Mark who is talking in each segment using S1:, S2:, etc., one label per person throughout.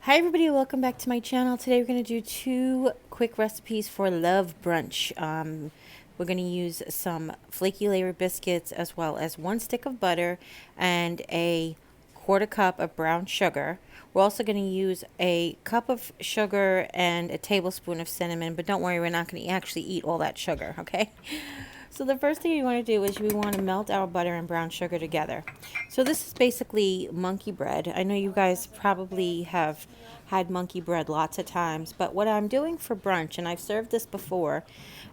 S1: Hi everybody, welcome back to my channel. Today we're going to do two quick recipes for Love Brunch. We're going to use some flaky layer biscuits as well as 1 stick of butter and a 1/4 cup of brown sugar. We're also going to use a cup of sugar and a tablespoon of cinnamon, but don't worry, we're not going to actually eat all that sugar, okay? So the first thing you want to do is we want to melt our butter and brown sugar together. So this is basically monkey bread. I know you guys probably have had monkey bread lots of times, but what I'm doing for brunch, and I've served this before,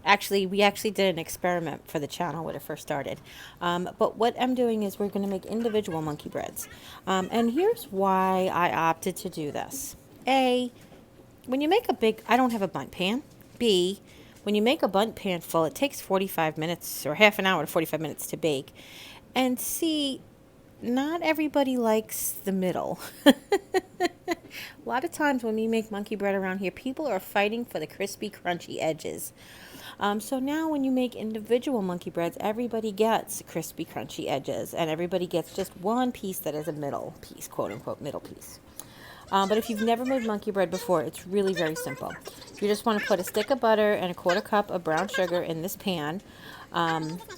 S1: we actually did an experiment for the channel when it first started. But what I'm doing is we're going to make individual monkey breads. And here's why I opted to do this. A, when you make a big, I don't have a bundt pan. B, when you make a bundt pan full, it takes 45 minutes or half an hour to 45 minutes to bake. And C, not everybody likes the middle. A lot of times when we make monkey bread around here, people are fighting for the crispy, crunchy edges. So now when you make individual monkey breads, everybody gets crispy, crunchy edges, and everybody gets just one piece that is a middle piece, quote unquote, middle piece. But if you've never made monkey bread before, it's really very simple. You just want to put a stick of butter and a 1/4 cup of brown sugar in this pan.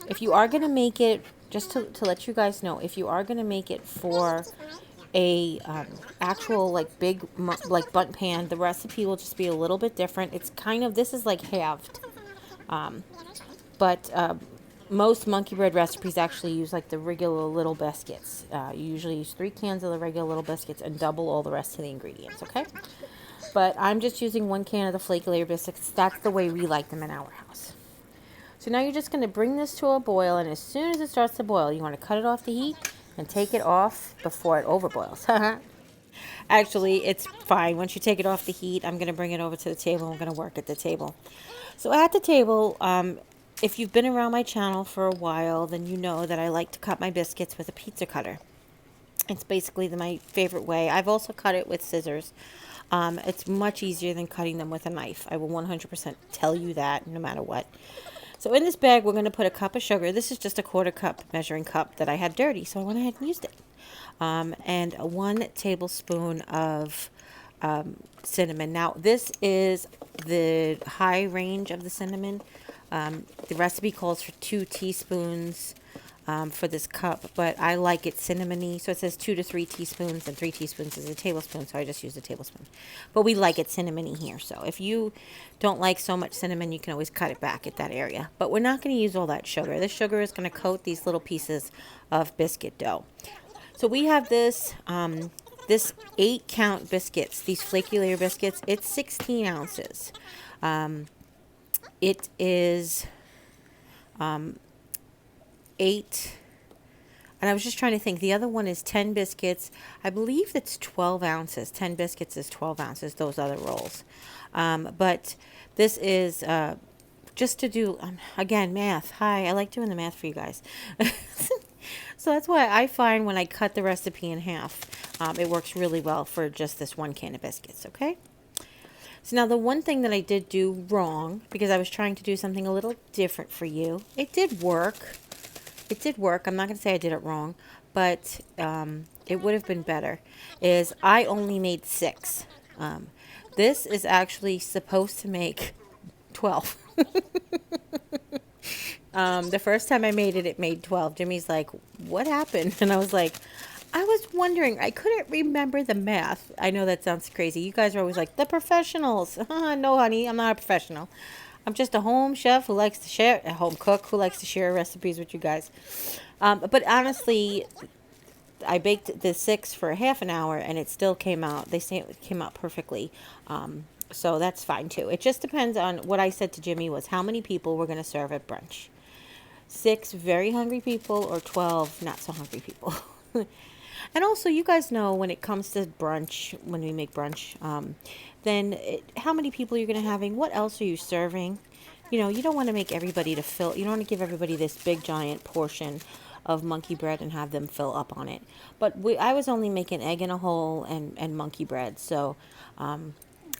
S1: If you are going to make it, just to let you guys know, if you are going to make it for a actual like big like bundt pan, the recipe will just be a little bit different. It's kind of, this is like halved. But most monkey bread recipes actually use like the regular little biscuits. You usually use 3 cans of the regular little biscuits and double all the rest of the ingredients, okay? But I'm just using 1 can of the flaky layer biscuits. That's the way we like them in our house. So now you're just going to bring this to a boil, and as soon as it starts to boil, you want to cut it off the heat and take it off before it overboils. Actually, it's fine. Once you take it off the heat, I'm going to bring it over to the table. I'm going to work at the table. So at the table, if you've been around my channel for a while, then you know that I like to cut my biscuits with a pizza cutter. It's basically my favorite way. I've also cut it with scissors. It's much easier than cutting them with a knife. I will 100% tell you that no matter what. So in this bag, we're going to put a cup of sugar. This is just a 1/4 cup measuring cup that I had dirty, so I went ahead and used it. And 1 tablespoon of cinnamon. Now, this is the high range of the cinnamon. The recipe calls for 2 teaspoons for this cup, but I like it cinnamony, so it says 2 to 3 teaspoons, and 3 teaspoons is a tablespoon, so I just use a tablespoon. But we like it cinnamony here, so if you don't like so much cinnamon, you can always cut it back at that area. But we're not going to use all that sugar. This sugar is going to coat these little pieces of biscuit dough. So we have this this 8-count biscuits, these flaky layer biscuits. It's 16 ounces. It is 8, and I was just trying to think. The other one is 10 biscuits. I believe it's 12 ounces. 10 biscuits is 12 ounces, those other rolls. But this is just to do, again, math. Hi, I like doing the math for you guys. So that's why I find when I cut the recipe in half, it works really well for just this 1 can of biscuits, okay? So now the one thing that I did do wrong, because I was trying to do something a little different for you, it did work. It did work. I'm not going to say I did it wrong, but it would have been better, is I only made 6. This is actually supposed to make 12. The first time I made it, it made 12. Jimmy's like, what happened? And I was like, I was wondering. I couldn't remember the math. I know that sounds crazy. You guys are always like, the professionals. No, honey, I'm not a professional. I'm just a home chef who likes to share, a home cook who likes to share recipes with you guys. But honestly, I baked the 6 for half an hour, and it still came out. They say it came out perfectly. So that's fine too. It just depends on what I said to Jimmy was how many people we're going to serve at brunch. 6 very hungry people or 12 not so hungry people. And also, you guys know when it comes to brunch, when we make brunch, how many people you're going to having, what else are you serving? You know, you don't want to make everybody to fill, you don't want to give everybody this big giant portion of monkey bread and have them fill up on it. But I was only making egg in a hole and monkey bread, so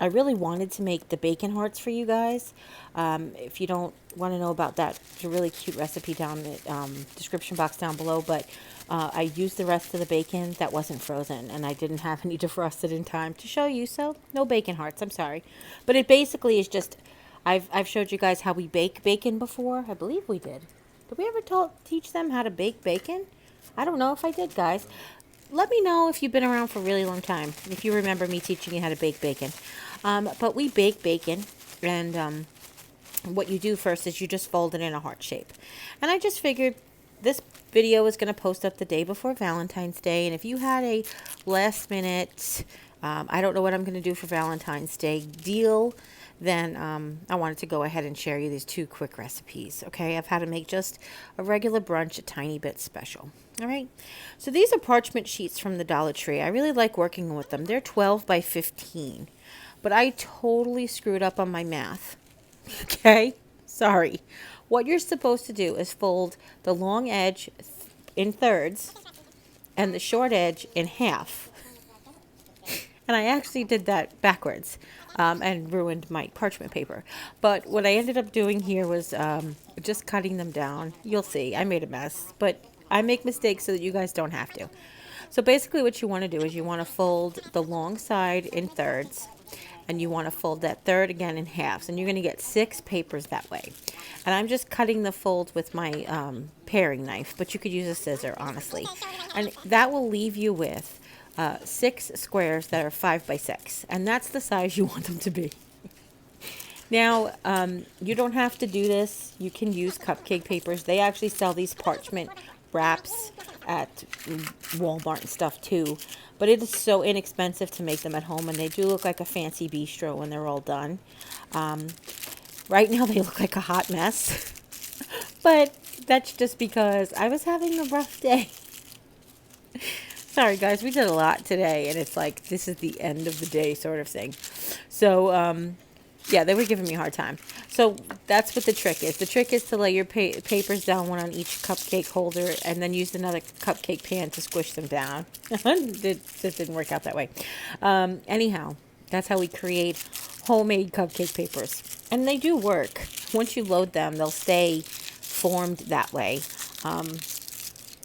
S1: I really wanted to make the bacon hearts for you guys. If you don't want to know about that, it's a really cute recipe down the description box down below. But I used the rest of the bacon that wasn't frozen, and I didn't have any defrosted in time to show you, so no bacon hearts. I'm sorry. But it basically is just, I've showed you guys how we bake bacon before. I believe we did. Did we ever teach them how to bake bacon? I don't know if I did, guys. Let me know if you've been around for a really long time, if you remember me teaching you how to bake bacon. But we bake bacon, and what you do first is you just fold it in a heart shape. And I just figured this video is going to post up the day before Valentine's Day, and if you had a last minute, I don't know what I'm going to do for Valentine's Day deal, then I wanted to go ahead and share you these 2 quick recipes. Okay, I've had to make just a regular brunch a tiny bit special. All right, so these are parchment sheets from the Dollar Tree. I really like working with them. They're 12 by 15, but I totally screwed up on my math. Okay, sorry. What you're supposed to do is fold the long edge in thirds and the short edge in half. And I actually did that backwards and ruined my parchment paper. But what I ended up doing here was just cutting them down. You'll see, I made a mess, but I make mistakes so that you guys don't have to. So basically what you want to do is you want to fold the long side in thirds, and you want to fold that third again in halves, and you're going to get 6 papers that way. And I'm just cutting the folds with my paring knife, but you could use a scissor, honestly. And that will leave you with 6 squares that are 5 by 6, and that's the size you want them to be. Now, you don't have to do this. You can use cupcake papers. They actually sell these parchment wraps at Walmart and stuff too, but it is so inexpensive to make them at home, and they do look like a fancy bistro when they're all done. Right now they look like a hot mess, but that's just because I was having a rough day. Sorry guys, we did a lot today, and it's like this is the end of the day sort of thing. So yeah, they were giving me a hard time. So that's what the trick is. The trick is to lay your papers down, one on each cupcake holder, and then use another cupcake pan to squish them down. It just didn't work out that way. Anyhow, that's how we create homemade cupcake papers. And they do work. Once you load them, they'll stay formed that way.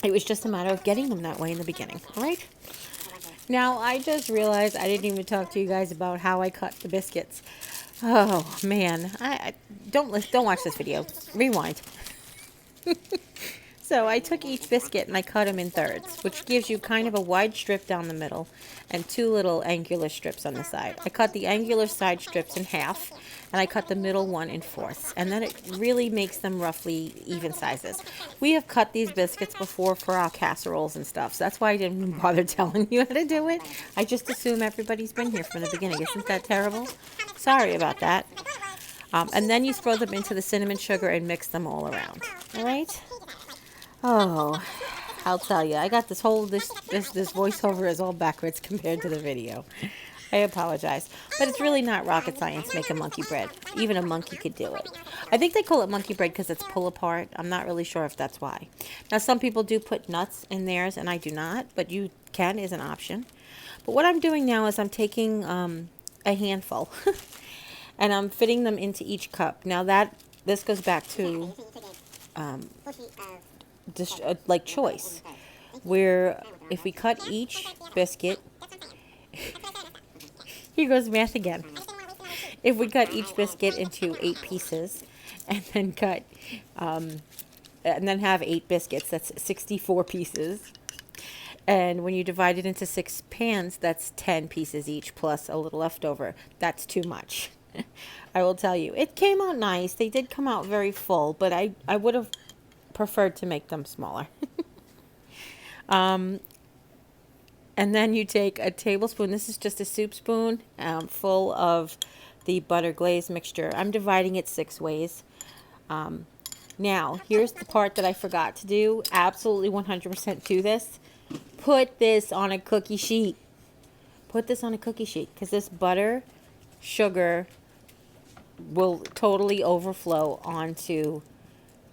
S1: It was just a matter of getting them that way in the beginning. All right? Now, I just realized I didn't even talk to you guys about how I cut the biscuits. Oh, man. I don't watch this video. Rewind. So I took each biscuit and I cut them in thirds, which gives you kind of a wide strip down the middle and 2 little angular strips on the side. I cut the angular side strips in half, and I cut the middle one in fourths, and then it really makes them roughly even sizes. We have cut these biscuits before for our casseroles and stuff, so that's why I didn't even bother telling you how to do it. I just assume everybody's been here from the beginning. Isn't that terrible? Sorry about that. And then you throw them into the cinnamon sugar and mix them all around. All right? Oh, I'll tell you, I got this voiceover is all backwards compared to the video. I apologize. But it's really not rocket science to make a monkey bread. Even a monkey could do it. I think they call it monkey bread because it's pull apart. I'm not really sure if that's why. Now, some people do put nuts in theirs, and I do not, but you can is an option. But what I'm doing now is I'm taking a handful, and I'm fitting them into each cup. Now, this goes back to like choice, where if we cut each biscuit, here goes math again. If we cut each biscuit into 8 pieces, and then have 8 biscuits, that's 64 pieces. And when you divide it into 6 pans, that's 10 pieces each plus a little leftover. That's too much. I will tell you. It came out nice. They did come out very full, but I would have preferred to make them smaller. And then you take a tablespoon. This is just a soup spoon full of the butter glaze mixture. I'm dividing it 6 ways. Now, here's the part that I forgot to do. Absolutely 100% do this. Put this on a cookie sheet. Put this on a cookie sheet because this butter, sugar will totally overflow onto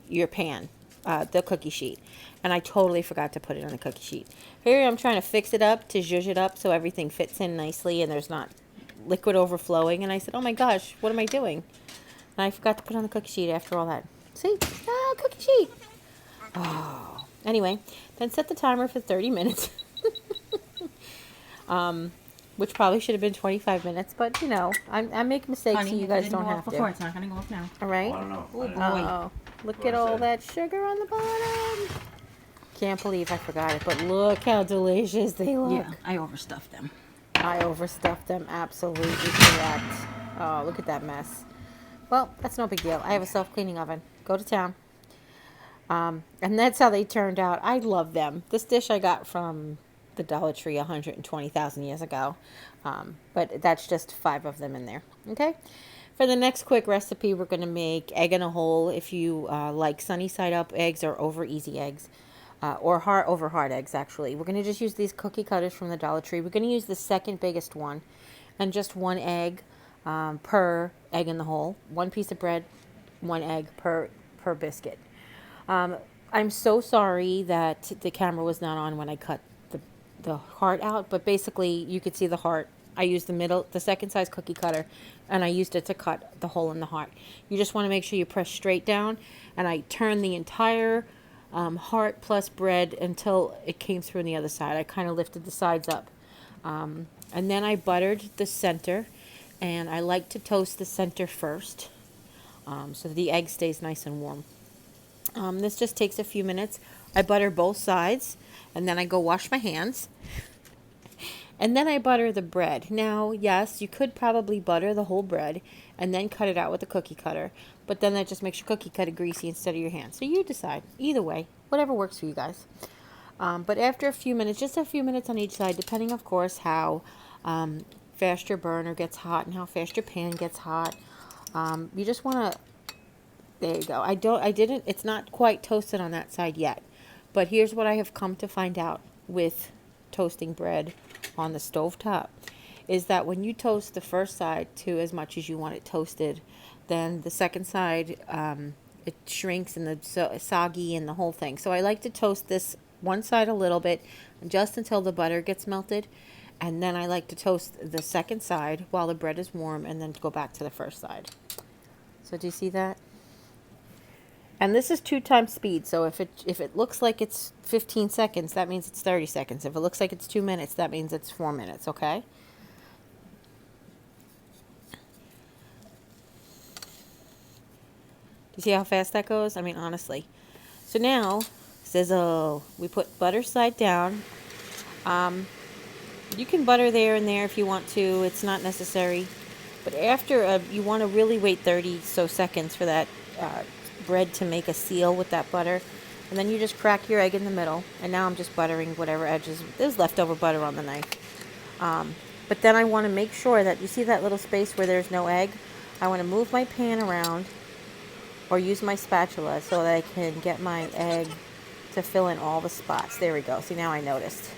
S1: your pan, the cookie sheet. And I totally forgot to put it on the cookie sheet. Here I'm trying to fix it up to zhuzh it up so everything fits in nicely and there's not liquid overflowing. And I said, oh my gosh, what am I doing? And I forgot to put on the cookie sheet after all that. See? Ah, cookie sheet. Oh. Anyway, then set the timer for 30 minutes. Which probably should have been 25 minutes, but you know, I make mistakes,
S2: Honey,
S1: so you guys don't
S2: go
S1: have
S2: off
S1: to.
S2: before. It's not going to go off now.
S1: All right.
S3: I don't know.
S2: Oh boy.
S1: Uh-oh. Look at all that sugar on the bottom. Can't believe I forgot it, but look how delicious they look.
S2: Yeah, I overstuffed them.
S1: I overstuffed them, absolutely correct. Oh, look at that mess. Well, that's no big deal. I have a self-cleaning oven. Go to town. And that's how they turned out. I love them. This dish I got from the Dollar Tree 120,000 years ago. But that's just 5 of them in there. Okay? For the next quick recipe, we're going to make egg in a hole. If you like sunny side up eggs or over easy eggs. Or over hard eggs, actually. We're going to just use these cookie cutters from the Dollar Tree. We're going to use the second biggest one. And just 1 egg per egg in the hole. 1 piece of bread, 1 egg per biscuit. I'm so sorry that the camera was not on when I cut the heart out, but basically you could see the heart. I used the second size cookie cutter, and I used it to cut the hole in the heart. You just want to make sure you press straight down, and I turned the entire heart plus bread until it came through on the other side. I kind of lifted the sides up. And then I buttered the center, and I like to toast the center first so the egg stays nice and warm. This just takes a few minutes. I butter both sides, and then I go wash my hands. And then I butter the bread. Now, yes, you could probably butter the whole bread and then cut it out with a cookie cutter. But then that just makes your cookie cutter greasy instead of your hand. So you decide. Either way, whatever works for you guys. But after a few minutes, just a few minutes on each side, depending, of course, how fast your burner gets hot and how fast your pan gets hot, you just want to... There you go. It's not quite toasted on that side yet. But here's what I have come to find out with toasting bread on the stovetop, is that when you toast the first side to as much as you want it toasted, then the second side, it shrinks and the soggy and the whole thing. So I like to toast this one side a little bit just until the butter gets melted. And then I like to toast the second side while the bread is warm and then go back to the first side. So do you see that? And this is 2 times speed, so if it looks like it's 15 seconds, that means it's 30 seconds. If it looks like it's 2 minutes, that means it's 4 minutes, okay? Do you see how fast that goes? I mean, honestly. So now, sizzle. We put butter side down. You can butter there and there if you want to. It's not necessary. But after, you want to really wait 30 so seconds for that bread to make a seal with that butter, and then you just crack your egg in the middle. And now I'm just buttering whatever edges. There's leftover butter on the knife, but then I want to make sure that you see that little space where there's no egg. I want to move my pan around or use my spatula so that I can get my egg to fill in all the spots. There we go. See, now I noticed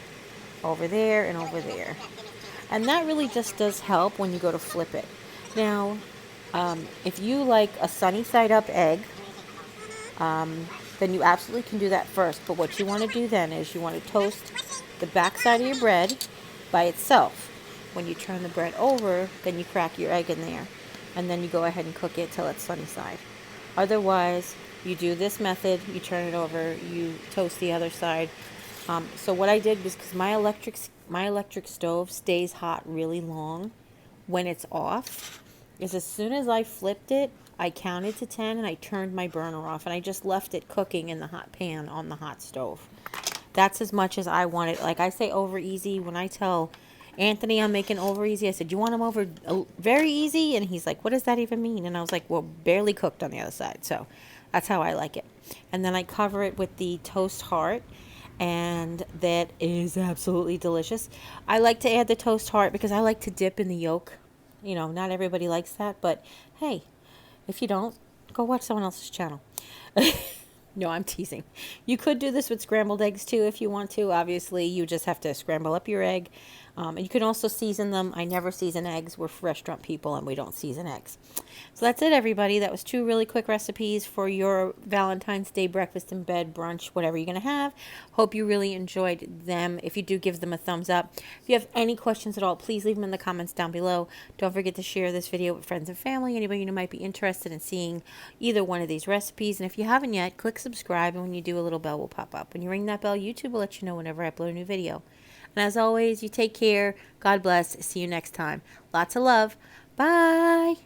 S1: over there and over there, and that really just does help when you go to flip it. Now if you like a sunny side up egg, then you absolutely can do that first. But what you want to do then is you want to toast the back side of your bread by itself. When you turn the bread over, then you crack your egg in there. And then you go ahead and cook it till it's sunny side. Otherwise, you do this method, you turn it over, you toast the other side. So what I did was, because my electric stove stays hot really long when it's off, is as soon as I flipped it, I counted to 10 and I turned my burner off, and I just left it cooking in the hot pan on the hot stove. That's as much as I want it. Like I say, over easy. When I tell Anthony I'm making over easy, I said, you want them over very easy? And he's like, what does that even mean? And I was like, well, barely cooked on the other side. So that's how I like it. And then I cover it with the toast heart, and that is absolutely delicious. I like to add the toast heart because I like to dip in the yolk. You know, not everybody likes that, but hey, if you don't, go watch someone else's channel. No, I'm teasing. You could do this with scrambled eggs too if you want to. Obviously, you just have to scramble up your egg, And you can also season them. I never season eggs. We're restaurant people and we don't season eggs. So that's it, everybody. That was 2 really quick recipes for your Valentine's Day breakfast in bed, brunch, whatever you're going to have. Hope you really enjoyed them. If you do, give them a thumbs up. If you have any questions at all, please leave them in the comments down below. Don't forget to share this video with friends and family, anybody who might be interested in seeing either one of these recipes. And if you haven't yet, click subscribe, and when you do, a little bell will pop up. When you ring that bell, YouTube will let you know whenever I upload a new video. And as always, you take care. God bless. See you next time. Lots of love. Bye.